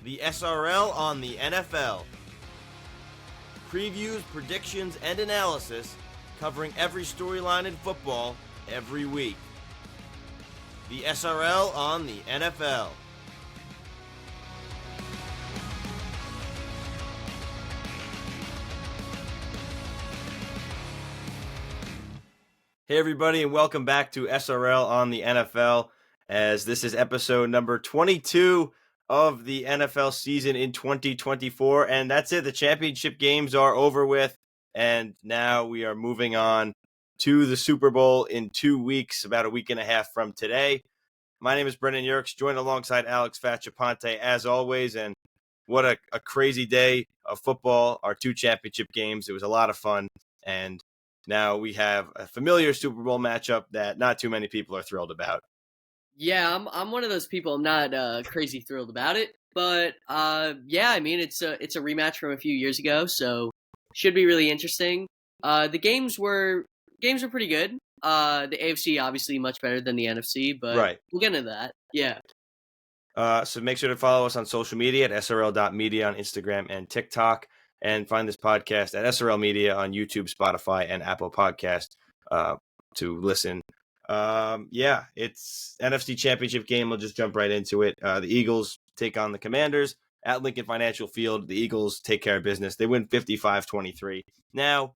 the SRL on the NFL. Previews, predictions, and analysis covering every storyline in football every week. The SRL on the NFL. Hey everybody, and welcome back to SRL on the NFL, as this is episode number 22 of the NFL season in 2024, and that's it. The championship games are over with, and now we are moving on to the Super Bowl in 2 weeks, about a week and a half from today. My name is Brendan Yerkes, joined alongside Alex Fachaponte as always, and what a crazy day of football, our 2 championship games. It was a lot of fun, and now we have a familiar Super Bowl matchup that not too many people are thrilled about. Yeah, I'm one of those people. I'm not crazy thrilled about it, but yeah, I mean it's a rematch from a few years ago, so should be really interesting. The games were pretty good. The AFC obviously much better than the NFC, but Right. We'll get into that. Yeah. So make sure to follow us on social media at srl.media on Instagram and TikTok, and find this podcast at SRL Media on YouTube, Spotify, and Apple Podcast to listen. Yeah, it's NFC Championship game. We'll just jump right into it. The Eagles take on the Commanders at Lincoln Financial Field. The Eagles take care of business. They win 55-23. Now,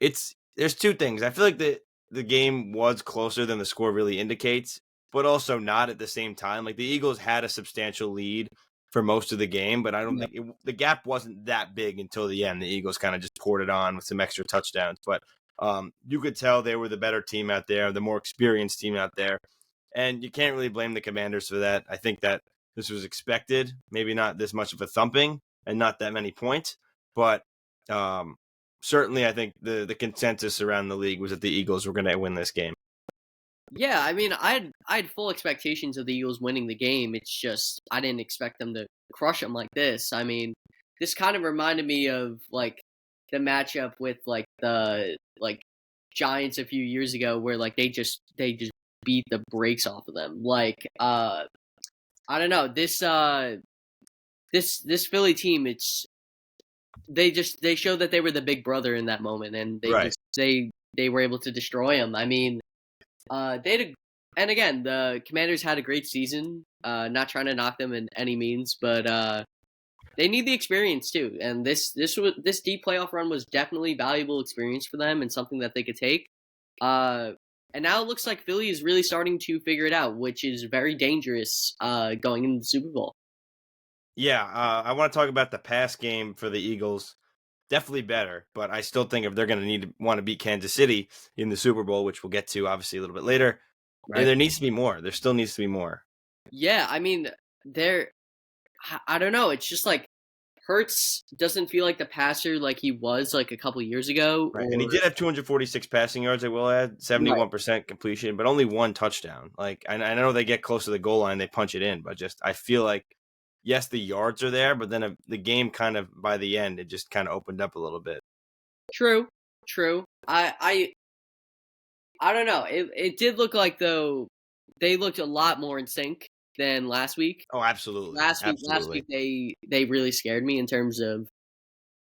there's two things. I feel like the game was closer than the score really indicates, but also not at the same time. Like, the Eagles had a substantial lead for most of the game, but I don't think the gap wasn't that big until the end. The Eagles kind of just poured it on with some extra touchdowns, but you could tell they were the better team out there, the more experienced team out there, and you can't really blame the Commanders for that. I think that this was expected, maybe not this much of a thumping and not that many points, but certainly I think the consensus around the league was that the Eagles were going to win this game. Yeah, I mean, I had full expectations of the Eagles winning the game. It's just I didn't expect them to crush them like this. I mean, this kind of reminded me of like the matchup with like the Giants a few years ago, where like they just beat the brakes off of them. Like I don't know, this Philly team, they showed that they were the big brother in that moment, and they were able to destroy them. I mean. And again, the Commanders had a great season. Not trying to knock them in any means, but they need the experience too. And this deep playoff run was definitely valuable experience for them and something that they could take. And now it looks like Philly is really starting to figure it out, which is very dangerous going into the Super Bowl. Yeah, I want to talk about the pass game for the Eagles. Definitely better, but I still think if they're going to want to beat Kansas City in the Super Bowl, which we'll get to obviously a little bit later, right, there needs to be more. There still needs to be more. Yeah, I mean, I don't know. It's just like Hurts doesn't feel like the passer like he was like a couple years ago. Right. And he did have 246 passing yards, I will add, 71% completion, but only 1 touchdown. Like, I know they get close to the goal line, they punch it in, but just I feel like, yes, the yards are there, but then the game kind of, by the end, it just kind of opened up a little bit. True. I don't know. It did look like, though, they looked a lot more in sync than last week. Oh, absolutely. Last week they really scared me in terms of,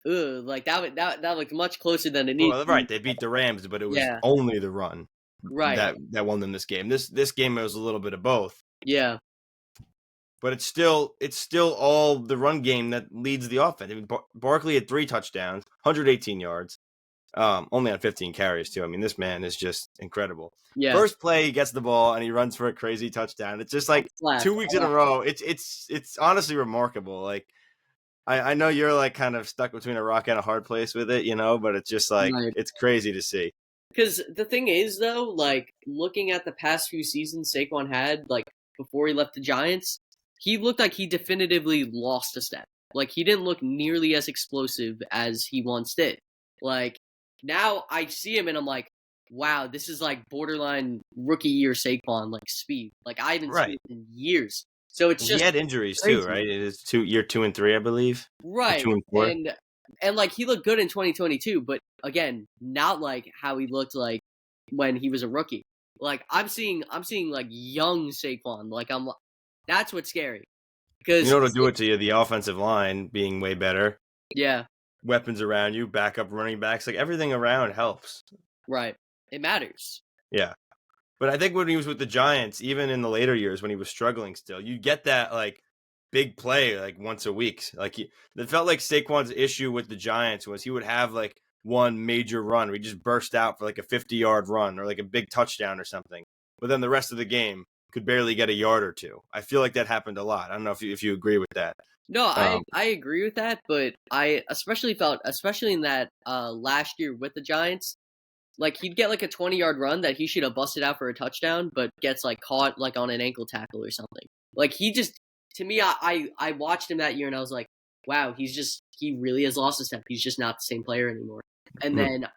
like that looked much closer than it needed. Well, right, they beat the Rams, but it was only the run, right, that won them this game. This game was a little bit of both. Yeah. But it's still all the run game that leads the offense. I mean, Barkley had 3 touchdowns, 118 yards, only on 15 carries too. I mean, this man is just incredible. Yeah. First play, he gets the ball and he runs for a crazy touchdown. It's just like 2 weeks in a row. It's honestly remarkable. Like, I know you're like kind of stuck between a rock and a hard place with it, but it's just like It's crazy to see. Because the thing is, though, like looking at the past few seasons Saquon had, like before he left the Giants, he looked like he definitively lost a step. Like, he didn't look nearly as explosive as he once did. Like, now I see him and I'm like, wow, this is like borderline rookie year Saquon, like speed. Like, I haven't seen it in years. So it's just, he had injuries crazy. Too, right? It is year 2 and 3, I believe. Right. 2 and 4. And like, he looked good in 2022, but again, not like how he looked like when he was a rookie. Like, I'm seeing like young Saquon. Like, that's what's scary. Because what'll do it to you? The offensive line being way better. Yeah. Weapons around you, backup running backs, like everything around helps. Right. It matters. Yeah. But I think when he was with the Giants, even in the later years when he was struggling still, you get that like big play like once a week. Like it felt like Saquon's issue with the Giants was he would have like one major run where he just burst out for like a 50-yard run or like a big touchdown or something. But then the rest of the game could barely get a yard or two. I feel like that happened a lot. I don't know if you agree with that. No, I agree with that, but I especially felt, especially in that last year with the Giants, like he'd get like a 20-yard run that he should have busted out for a touchdown, but gets like caught like on an ankle tackle or something. Like he just, to me, I watched him that year and I was like, wow, he really has lost a step. He's just not the same player anymore. And then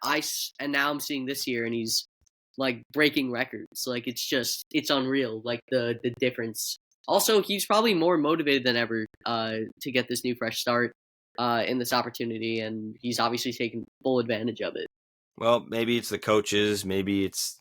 now I'm seeing this year and he's like breaking records. Like it's unreal. Like the difference. Also, he's probably more motivated than ever to get this new fresh start in this opportunity, and he's obviously taking full advantage of it. Well, maybe it's the coaches. Maybe it's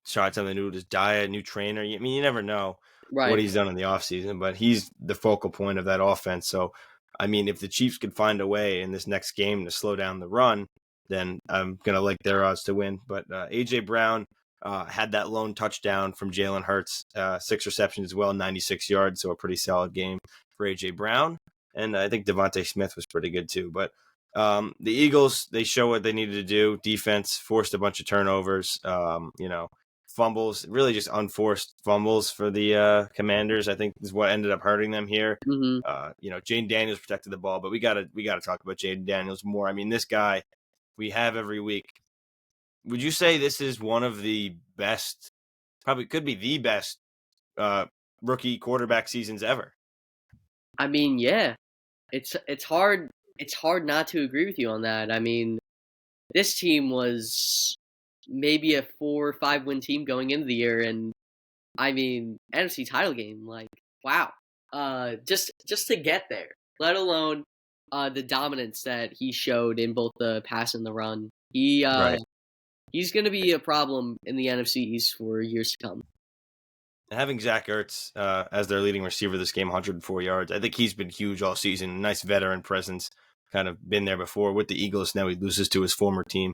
tried something new with his diet, new trainer. I mean, you never know what he's done in the offseason, but he's the focal point of that offense. So, I mean, if the Chiefs could find a way in this next game to slow down the run, then I'm going to like their odds to win. But A.J. Brown had that lone touchdown from Jalen Hurts, 6 receptions as well, 96 yards. So a pretty solid game for A.J. Brown. And I think Devontae Smith was pretty good too. But the Eagles, they show what they needed to do. Defense forced a bunch of turnovers, fumbles, really just unforced fumbles for the Commanders, I think is what ended up hurting them here. Mm-hmm. Jaden Daniels protected the ball, but we gotta talk about Jaden Daniels more. I mean, this guy we have every week. Would you say this is one of the best, probably could be the best rookie quarterback seasons ever? I mean, yeah, it's hard not to agree with you on that. I mean, this team was maybe a 4 or 5 win team going into the year, and I mean, NFC title game, like wow, just to get there, let alone the dominance that he showed in both the pass and the run. He's going to be a problem in the NFC East for years to come. Having Zach Ertz as their leading receiver this game, 104 yards, I think he's been huge all season. Nice veteran presence, kind of been there before with the Eagles. Now he loses to his former team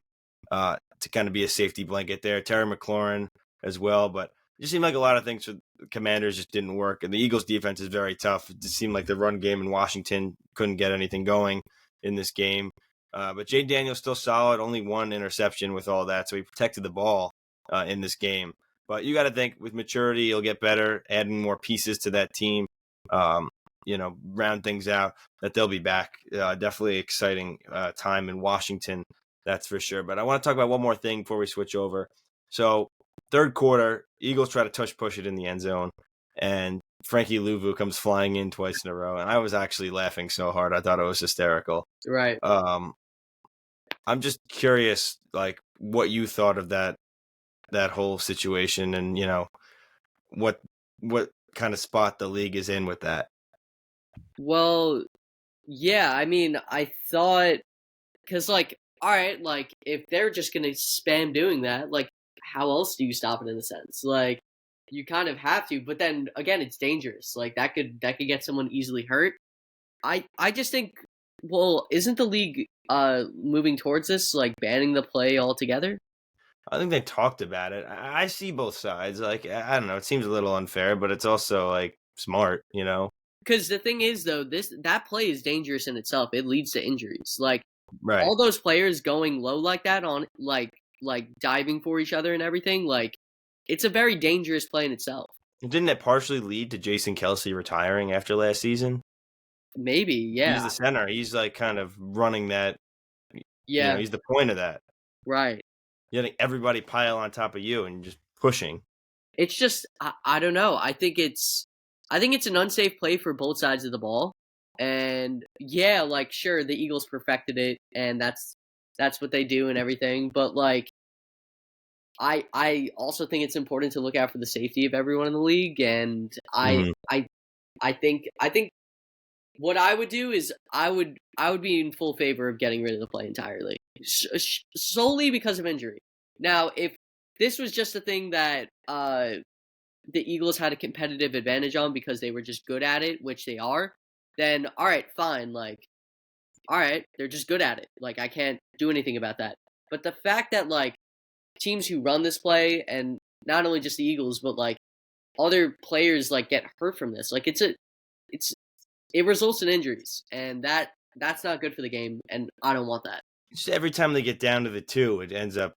to kind of be a safety blanket there. Terry McLaurin as well, but it just seemed like a lot of things for the Commanders just didn't work. And the Eagles defense is very tough. It just seemed like the run game in Washington couldn't get anything going in this game. But Jay Daniels still solid, only 1 interception with all that. So he protected the ball in this game. But you got to think with maturity, he'll get better, adding more pieces to that team, round things out, that they'll be back. Definitely exciting time in Washington, that's for sure. But I want to talk about one more thing before we switch over. So third quarter, Eagles try to push it in the end zone, and Frankie Louvu comes flying in twice in a row. And I was actually laughing so hard. I thought it was hysterical. Right. I'm just curious, like, what you thought of that whole situation, and what kind of spot the league is in with that. Well, yeah, I mean, I thought, because like, all right, like if they're just gonna spam doing that, like how else do you stop it in a sense? Like you kind of have to, but then again, it's dangerous. Like that could get someone easily hurt. I just think, well, isn't the league moving towards this, like banning the play altogether? I think they talked about it. I see both sides. Like, I don't know. It seems a little unfair, but it's also like smart, Because the thing is, though, that play is dangerous in itself. It leads to injuries. Like right. all those players going low like that on like diving for each other and everything. Like it's a very dangerous play in itself. Didn't it partially lead to Jason Kelce retiring after last season? Maybe, yeah. He's the center. He's like kind of running that. Yeah, he's the point of that. Right. You letting everybody pile on top of you and just pushing. It's just I don't know. I think it's an unsafe play for both sides of the ball. And yeah, like sure, the Eagles perfected it, and that's what they do and everything. But like, I also think it's important to look out for the safety of everyone in the league. And I think what I would do is I would be in full favor of getting rid of the play entirely, solely because of injury. Now, if this was just a thing that the Eagles had a competitive advantage on because they were just good at it, which they are, then all right, fine. Like, all right, they're just good at it. Like, I can't do anything about that. But the fact that like teams who run this play, and not only just the Eagles, but like other players like get hurt from this. Like it results in injuries, and that's not good for the game, and I don't want that. Just every time they get down to the 2, it ends up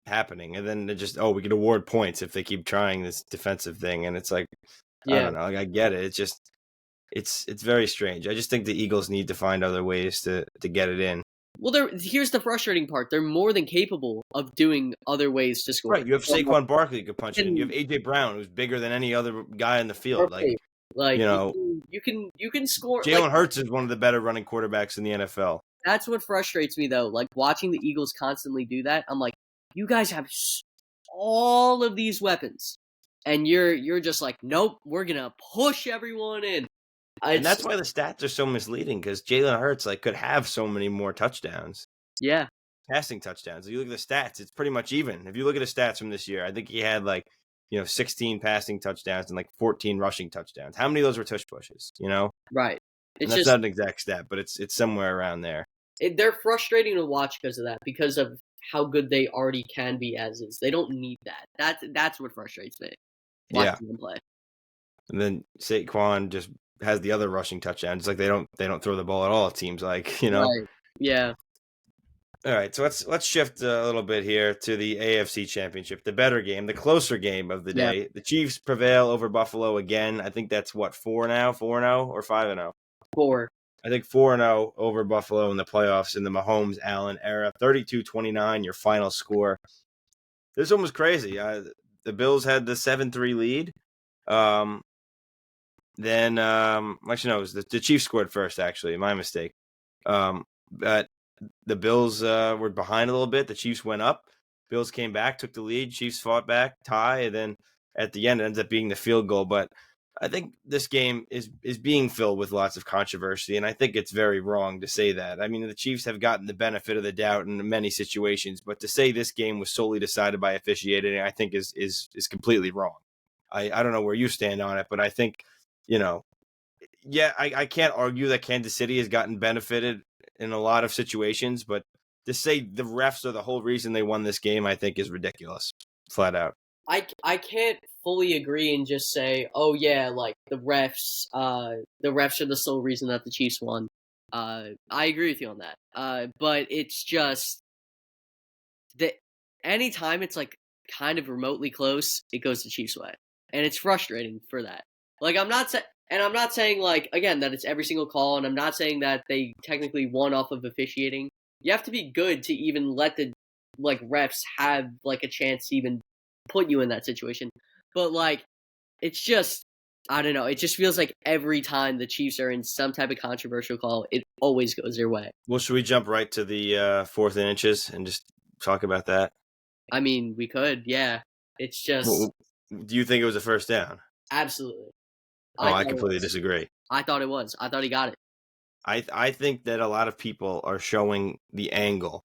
happening, and then they just we can award points if they keep trying this defensive thing, and it's like I don't know. Like, I get it. It's just it's very strange. I just think the Eagles need to find other ways to get it in. Well, here's the frustrating part. They're more than capable of doing other ways to score. Right, you have Saquon Barkley who could punch it in. You have A.J. Brown, who's bigger than any other guy in the field. Like you can score. Jalen Hurts is one of the better running quarterbacks in the NFL. That's what frustrates me, though. Like, watching the Eagles constantly do that, I'm like, you guys have all of these weapons, and you're just like, nope, we're gonna push everyone in. And that's why the stats are so misleading, because Jalen Hurts could have so many more touchdowns. Yeah. Passing touchdowns. If you look at the stats, it's pretty much even. If you look at the stats from this year, I think he had 16 passing touchdowns and 14 rushing touchdowns. How many of those were tush pushes? Right. That's not an exact stat, but it's somewhere around there. They're frustrating to watch because of that, because of how good they already can be as is. They don't need that. That's what frustrates me. Watching them play. And then Saquon just has the other rushing touchdowns. It's like they don't throw the ball at all, it seems like, Right. Yeah. All right, so let's shift a little bit here to the AFC Championship, the better game, the closer game of the day. Yeah. The Chiefs prevail over Buffalo again. I think that's 4 now, 4-0 or 5-0. 4. I think 4-0 over Buffalo in the playoffs in the Mahomes-Allen era. 32-29, your final score. This one was crazy. The Bills had the 7-3 lead. Then, actually, no, it was the Chiefs scored first, actually. My mistake. But the Bills were behind a little bit. The Chiefs went up. Bills came back, took the lead. Chiefs fought back, tie, and then at the end it ends up being the field goal. But I think this game is being filled with lots of controversy, and I think it's very wrong to say that. I mean, the Chiefs have gotten the benefit of the doubt in many situations, but to say this game was solely decided by officiating, I think is completely wrong. I don't know where you stand on it, but I think, I can't argue that Kansas City has gotten benefited in a lot of situations, but to say the refs are the whole reason they won this game, I think is ridiculous, flat out. I can't fully agree and just say, oh yeah, like the refs are the sole reason that the Chiefs won. I agree with you on that. But it's just that anytime it's kind of remotely close, it goes the Chiefs' way, and it's frustrating for that. Like, I'm not saying again that it's every single call, and I'm not saying that they technically won off of officiating. You have to be good to even let the refs have a chance to even put you in that situation. But it's just, I don't know, it just feels like every time the Chiefs are in some type of controversial call, it always goes their way. Well, should we jump right to the 4th and inches and just talk about that? I mean, we could, yeah. It's just... Well, do you think it was a first down? Absolutely. I completely disagree. I thought it was. I thought he got it. I think that a lot of people are showing the angle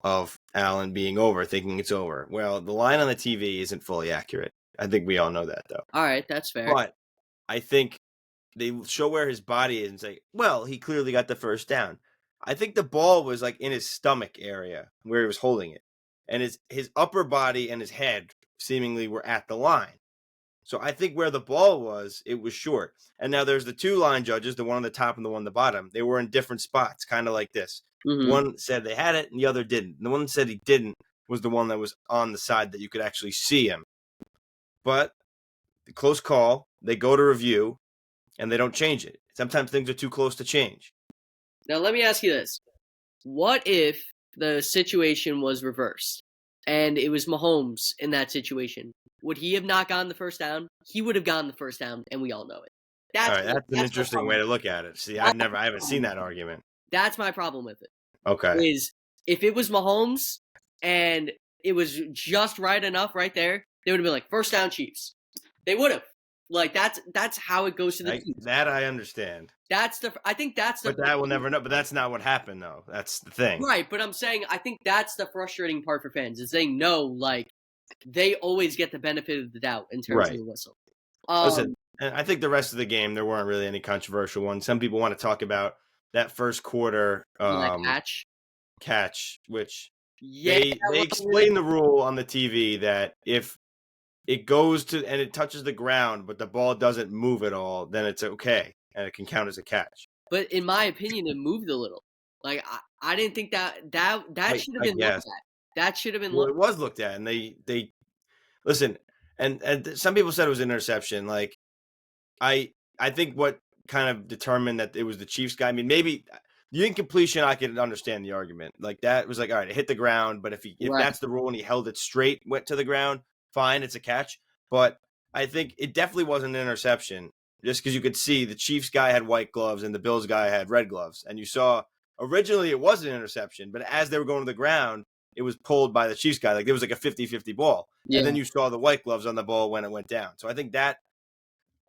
of Allen being over, thinking it's over. Well, the line on the TV isn't fully accurate. I think we all know that, though. All right, that's fair. But I think they show where his body is and say, well, he clearly got the first down. I think the ball was in his stomach area where he was holding it. And his upper body and his head seemingly were at the line. So I think where the ball was, it was short. And now there's the 2 line judges, the one on the top and the one on the bottom. They were in different spots, kind of like this. Mm-hmm. One said they had it and the other didn't. And the one that said he didn't was the one that was on the side that you could actually see him. But the close call, they go to review, and they don't change it. Sometimes things are too close to change. Now let me ask you this. What if the situation was reversed and it was Mahomes in that situation? Would he have not gotten the first down? He would have gotten the first down, and we all know it. That's an interesting way to look at it. See, I haven't seen that argument. That's my problem with it. Okay. Is if it was Mahomes and it was just right enough right there, they would have been first down Chiefs. They would have. That's how it goes to the Chiefs. That I understand. I think that's the. But that will never know. But that's not what happened, though. That's the thing. Right, but I'm saying I think that's the frustrating part for fans is they know they always get the benefit of the doubt in terms of the whistle. Listen, And I think the rest of the game, there weren't really any controversial ones. Some people want to talk about that first quarter That catch, which yeah, they that was really explain the rule on the TV that if it goes to and it touches the ground, but the ball doesn't move at all, then it's okay and it can count as a catch. but in my opinion, it moved a little. Like I didn't think that should have I been looked guess. at. That should have been Well, looked. it was looked at, and they listen. And some people said it was an interception. Like I think what kind of determined that it was the Chiefs guy. I mean, maybe the incompletion, I could understand the argument. Like that was like, all right, it hit the ground, but if Right. that's the rule and he held it straight, went to the ground, fine, it's a catch. But I think it definitely wasn't an interception, just because you could see the Chiefs guy had white gloves and the Bills guy had red gloves, and you saw originally it was an interception, but as they were going to the ground, it was pulled by the Chiefs guy. Like there was like a 50-50 ball. And Yeah. then you saw the white gloves on the ball when it went down. So I think that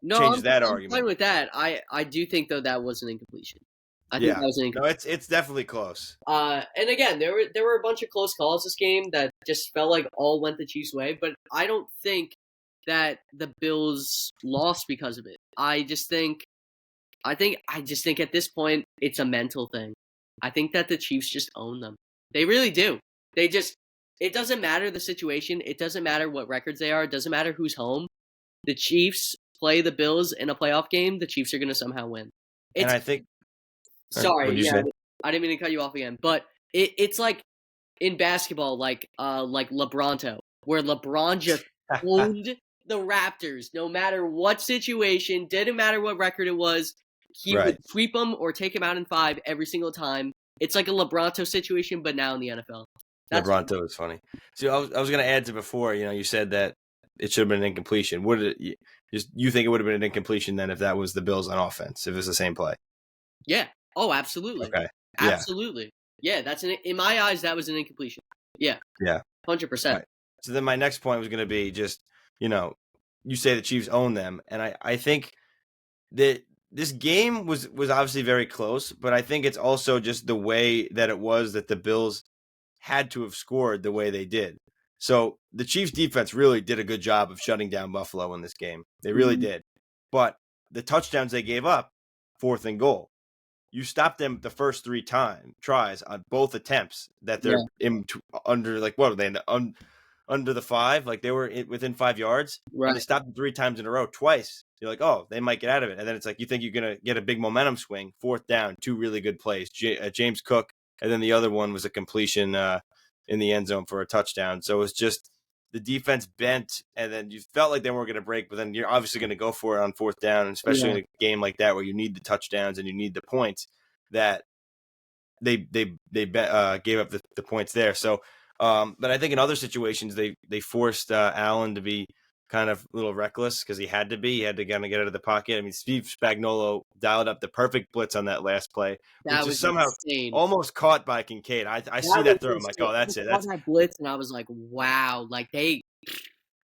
No, changes that I'm fine argument. with that. I do think though that was an incompletion. I think Yeah. that was an No, incompletion. it's definitely close. And again, there were a bunch of close calls this game that just felt like all went the Chiefs' way, but I don't think that the Bills lost because of it. I just think at this point it's a mental thing. I think that the Chiefs just own them. They really do. It doesn't matter the situation. It doesn't matter what records they are. It doesn't matter who's home. The Chiefs play the Bills in a playoff game. The Chiefs are going to somehow win. And It's I think sorry, what did you yeah, say? I didn't mean to cut you off again, but it's like in basketball, like LeBronto, where LeBron just owned the Raptors, no matter what situation, didn't matter what record it was, he would Right. sweep them or take them out in 5 every single time. It's like a LeBronto situation, but now in the NFL. LeBronto is funny. See, I was going to add to before. You said that it should have been an incompletion. Would it? You think it would have been an incompletion then if that was the Bills on offense, if it's the same play? Yeah. Oh, absolutely. Okay. Yeah. Absolutely. Yeah, in my eyes that was an incompletion. Yeah. Yeah. 100%. Right. So then my next point was going to be just, you say the Chiefs own them, and I think that this game was obviously very close, but I think it's also just the way that it was that the Bills had to have scored the way they did. So the Chiefs defense really did a good job of shutting down Buffalo in this game. They really did. But the touchdowns they gave up, 4th and goal, you stopped them the first 3 tries on both attempts that they're under, like, what are they, under the 5? Like they were within 5 yards. Right. And they stopped them 3 times in a row, twice. You're like, oh, they might get out of it. And then it's like, you think you're going to get a big momentum swing, 4th down, 2 really good plays. James Cook, and then the other one was a completion in the end zone for a touchdown. So it was just the defense bent, and then you felt like they weren't going to break, but then you're obviously going to go for it on 4th down, and especially in a game like that where you need the touchdowns and you need the points, that they gave up the points there. So, but I think in other situations they forced Allen to be kind of a little reckless because he had to be. He had to kind of get out of the pocket. I mean, Steve Spagnuolo dialed up the perfect blitz on that last play, which is somehow insane. almost caught by Kincaid. I see that throw. I'm like, oh, that's it. That's that blitz, and I was like, wow, like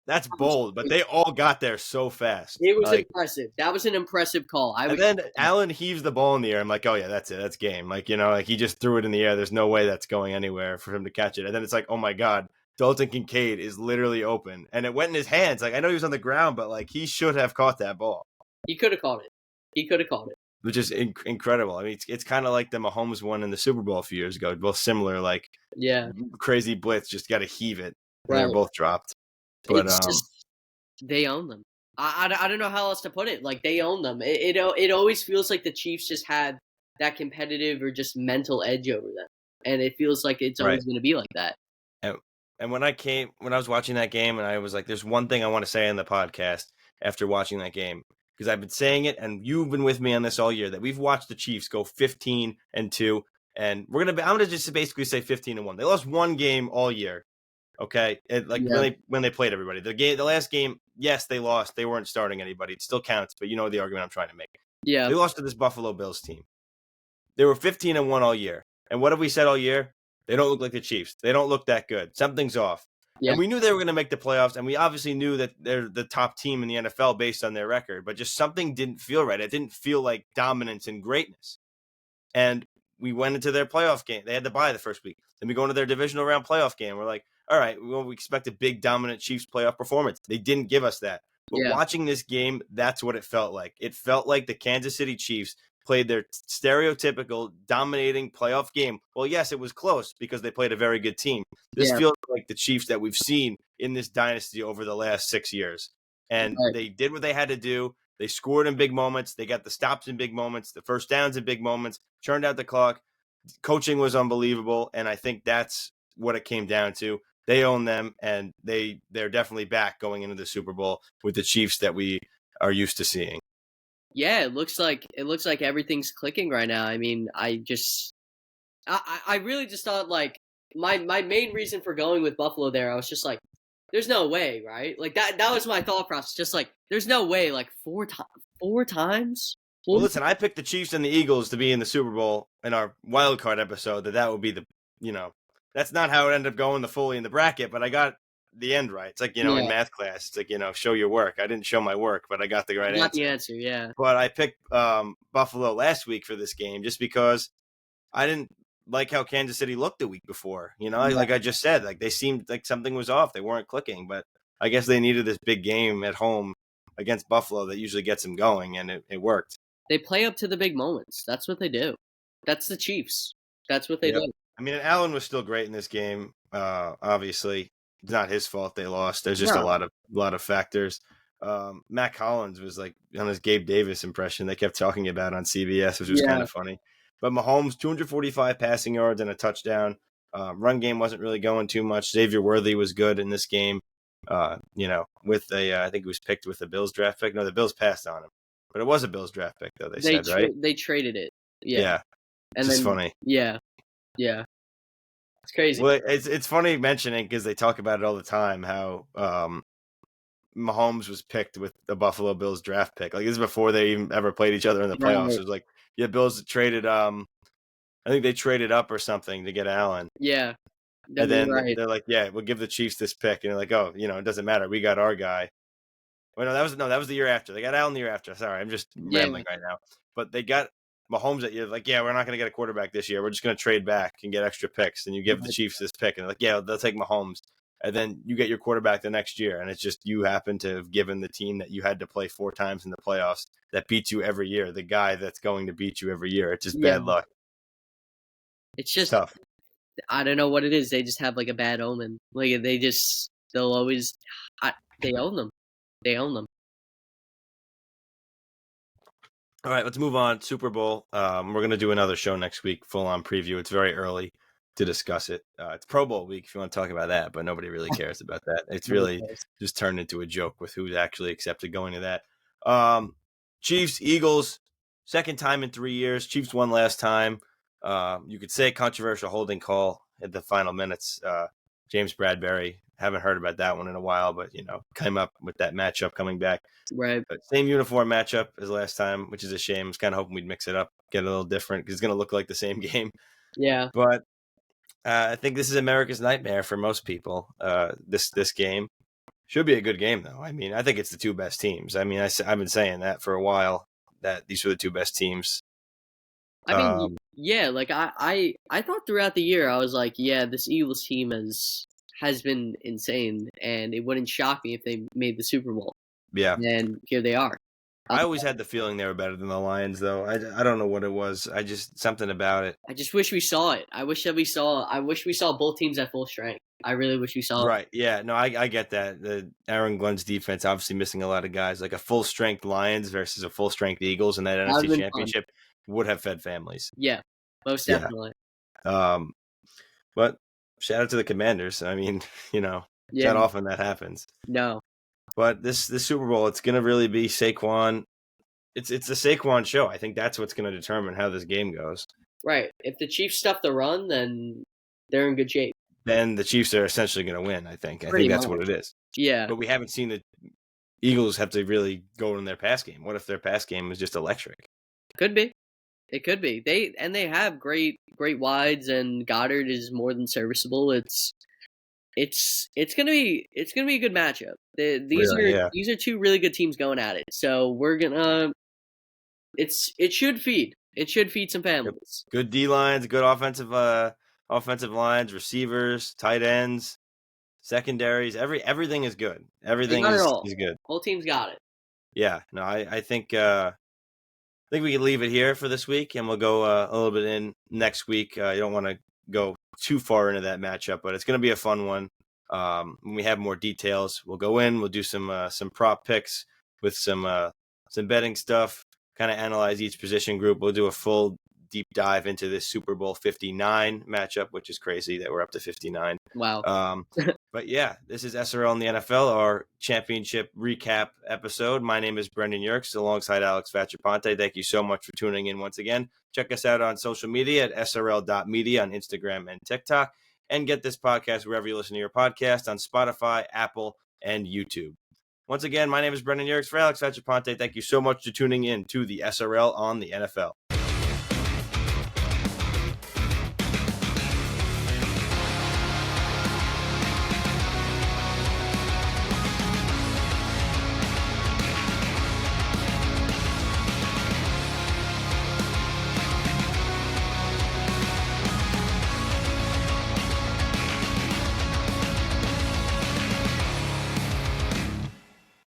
that's bold, but they all got there so fast. It was impressive. That was an impressive call. And then Allen heaves the ball in the air. I'm like, oh yeah, that's it. That's game. Like, like he just threw it in the air. There's no way that's going anywhere for him to catch it. And then it's like, oh my God, Dalton Kincaid is literally open, and it went in his hands. Like, I know he was on the ground, but like he should have caught that ball. He could have caught it. Which is incredible. I mean, it's kind of like the Mahomes one in the Super Bowl a few years ago. Both similar, like crazy blitz, just got to heave it. And they're both dropped. But they own them. I don't know how else to put it. Like, they own them. It always feels like the Chiefs just had that competitive or just mental edge over them, and it feels like it's always going to be like that. And when I was watching that game, and I was like, there's one thing I want to say on the podcast after watching that game, because I've been saying it, and you've been with me on this all year, that we've watched the Chiefs go 15-2, and I'm gonna just basically say 15-1. They lost one game all year. Okay, when they played everybody, the last game, yes, they lost. They weren't starting anybody. It still counts, but you know the argument I'm trying to make. Yeah, they lost to this Buffalo Bills team. They were 15-1 all year, and what have we said all year? They don't look like the Chiefs. They don't look that good. Something's off. Yeah. And we knew they were going to make the playoffs, and we obviously knew that they're the top team in the NFL based on their record, but just something didn't feel right. It didn't feel like dominance and greatness. And we went into their playoff game. They had to bye the first week. Then we go into their divisional round playoff game. We're like, all right, we expect a big, dominant Chiefs playoff performance. They didn't give us that. But watching this game, that's what it felt like. It felt like the Kansas City Chiefs played their stereotypical dominating playoff game. Well, yes, it was close because they played a very good team. This feels like the Chiefs that we've seen in this dynasty over the last 6 years. And they did what they had to do. They scored in big moments. They got the stops in big moments, the first downs in big moments, churned out the clock. Coaching was unbelievable. And I think that's what it came down to. They own them, and they're definitely back going into the Super Bowl with the Chiefs that we are used to seeing. Yeah, it looks like everything's clicking right now. I mean, I really just thought like my main reason for going with Buffalo there, I was just like, there's no way, right? Like that was my thought process. Just like, there's no way, like four times. Well, listen, I picked the Chiefs and the Eagles to be in the Super Bowl in our wild card episode. That would be the, that's not how it ended up going fully in the bracket, but I got the end right. It's like, in math class, it's like, show your work. I didn't show my work, but I got the right answer. The answer, yeah. But I picked Buffalo last week for this game just because I didn't like how Kansas City looked the week before. Like I just said, like they seemed like something was off. They weren't clicking, but I guess they needed this big game at home against Buffalo that usually gets them going, and it worked. They play up to the big moments. That's what they do. That's the Chiefs. That's what they do. I mean, Allen was still great in this game. Obviously, it's not his fault they lost. There's just a lot of factors. Matt Collins was like on his Gabe Davis impression they kept talking about on CBS, which was kind of funny. But Mahomes, 245 passing yards and a touchdown. Run game wasn't really going too much. Xavier Worthy was good in this game. With I think he was picked with the Bills draft pick. No, the Bills passed on him. But it was a Bills draft pick, though, they said, right? They traded it. Yeah. And it's funny. Yeah. It's crazy. Well, it's funny mentioning because they talk about it all the time how Mahomes was picked with the Buffalo Bills draft pick. Like, this is before they even ever played each other in the playoffs. Right. It was like, Bills traded I think they traded up or something to get Allen. Yeah. And then they're like, we'll give the Chiefs this pick. And they're like, oh, it doesn't matter. We got our guy. Well, that was the year after. They got Allen the year after. Sorry, I'm just rambling right now. But they got Mahomes that year. Like, we're not going to get a quarterback this year. We're just going to trade back and get extra picks. And you give the Chiefs this pick. And they're like, they'll take Mahomes. And then you get your quarterback the next year. And it's just you happen to have given the team that you had to play 4 times in the playoffs that beats you every year, the guy that's going to beat you every year. It's just bad luck. It's just tough. I don't know what it is. They just have like a bad omen. Like they'll always they own them. They own them. All right, let's move on. Super Bowl. We're going to do another show next week, full-on preview. It's very early to discuss it. It's Pro Bowl week if you want to talk about that, but nobody really cares about that. It's really just turned into a joke with who's actually accepted going to that. Chiefs, Eagles, second time in 3 years. Chiefs won last time. You could say controversial holding call at the final minutes. James Bradbury, haven't heard about that one in a while, but, came up with that matchup coming back. Right. But same uniform matchup as last time, which is a shame. I was kind of hoping we'd mix it up, get a little different, because it's going to look like the same game. Yeah. But I think this is America's nightmare for most people. This game should be a good game, though. I mean, I think it's the 2 best teams. I mean, I've been saying that for a while, that these were the 2 best teams. I mean, like I thought throughout the year, I was like, this Eagles team has been insane, and it wouldn't shock me if they made the Super Bowl. Yeah. And here they are. I always had the feeling they were better than the Lions, though. I don't know what it was. Something about it. I just wish we saw it. I wish we saw both teams at full strength. I really wish we saw it. Right. Yeah. No, I get that. The Aaron Glenn's defense obviously missing a lot of guys. Like a full strength Lions versus a full strength Eagles in that NFC Championship would have fed families. Yeah, most definitely. But shout out to the Commanders. I mean, not often that happens. No. But this Super Bowl, it's going to really be Saquon. It's the Saquon show. I think that's what's going to determine how this game goes. Right. If the Chiefs stuff the run, then they're in good shape. Then the Chiefs are essentially going to win, I think. I think that's what it is. Yeah. But we haven't seen the Eagles have to really go in their pass game. What if their pass game is just electric? Could be. It could be. They have great wides, and Goddard is more than serviceable. It's gonna be a good matchup. These are 2 really good teams going at it. So we're gonna. It should feed some families. Good D lines, good offensive lines, receivers, tight ends. secondaries, everything is good. They Everything got it is all. good. Whole team's got it. Yeah, no, I think we can leave it here for this week, and we'll go a little bit in next week. You don't want to go too far into that matchup, but it's going to be a fun one. When we have more details, we'll go in. We'll do some prop picks with some betting stuff. Kind of analyze each position group. We'll do a full deep dive into this Super Bowl 59 matchup, which is crazy that we're up to 59. Wow. But yeah, this is SRL in the NFL, our championship recap episode. My name is Brendan Yerkes, alongside Alex Vachapante. Thank you so much for tuning in once again. Check us out on social media at srl.media on Instagram and TikTok, and get this podcast wherever you listen to your podcast, on Spotify, Apple, and YouTube. Once again, my name is Brendan Yerkes for Alex Vachapante. Thank you so much for tuning in to the SRL on the NFL.